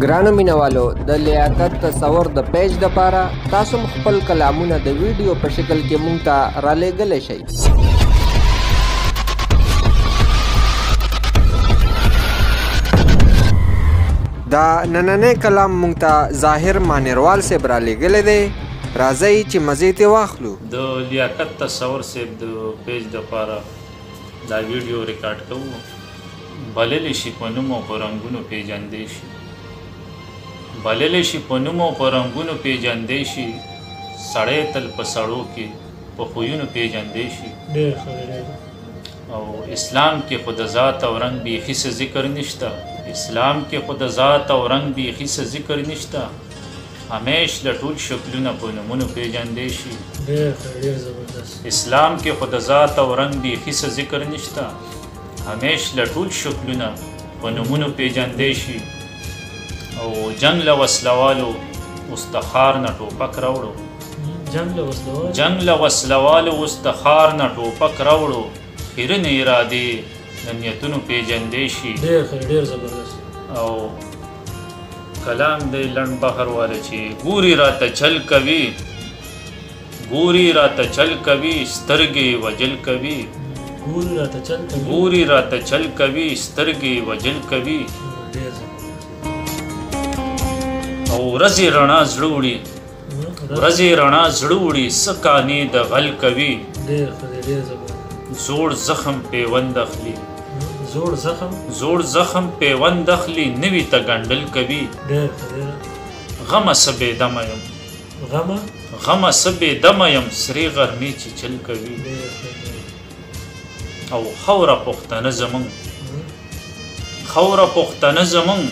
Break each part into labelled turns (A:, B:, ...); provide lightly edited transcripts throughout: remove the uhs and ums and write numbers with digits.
A: ګرانو مینوالو د لیاقت تصور د پیج دپاره تاسو خپل کلامونه د ویډیو په شکل کې مونږ ته رالیږلی شئ. دا نننی کلام مونږ ته ظاهر مانیروال صاحب رالیږلی دی. راځئ چې مزې ترې واخلو.
B: د لیاقت تصور صاحب د پیج دپاره دا ویډیو ریکارډ کوو. بللی شي په نوم او په رنګونو پیژندی شي، بللی شي په نوم او په رنګونو پیژندی شي، سړی تل په سړو کې په خویونو پیژندی شي. او اسلام کې خو د ذات او رنګ بیخي څه ذکر نشته، اسلام کې خو د ذات او رنګ بیخي څه ذکر نشته. همیش له ټول شکلونه په نومونو پیژندی شي. اسلام کې خو د ذات او رنګ بیخي څه ذکر نشته، همیش له ټول شکلونه په نومونو پیژندی شي. او جنگ له وسلوالو اوس د ښار نه ټوپک راوړو، جنگ له وسلوالو اوس د ښار نه ټوپک راوړو. خیرنې ارادې د نیتونو پیژندی شي. او کلام دی لنډ بحر واله چې ګوري راته چل کوي، ګوري راته چل کوي، سترګې وجل کوي، ګوري راته چل کوي، سترګې وجل کوي. او ورځې رڼا زړه وړي، ورځې رڼا زړه وړي، څه کانې د غل کوي. زوړ زخم پیوند اخلي، زوړ زخم پیوند اخلي، نوي ته ګنډل کوي. غمه څه بېدمه یم، غمه څه بېدمه یم، سرې غرمې چې چل کوي. او خوره پښتنه زمونږ، خوره پښتنه زمونږ،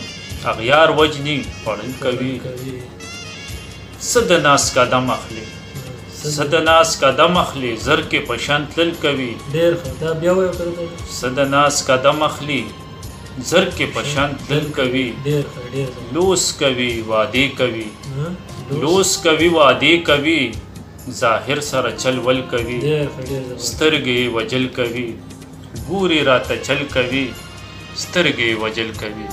B: اغیار وجني خوړل کوي. څه د ناس قدم اخلي، څه د ناس قدم اخلي، زر کې په شان تلل کوي. څه د ناس قدم اخلي، زر کې په شان تلل کوي. لوس کوي وعدې کوي، لوس کوي وعدې کوي، ظاهر سره چل ول کوي، سترګې وجل کوي. ګوري راته چل کوي، سترګې وجل کوي.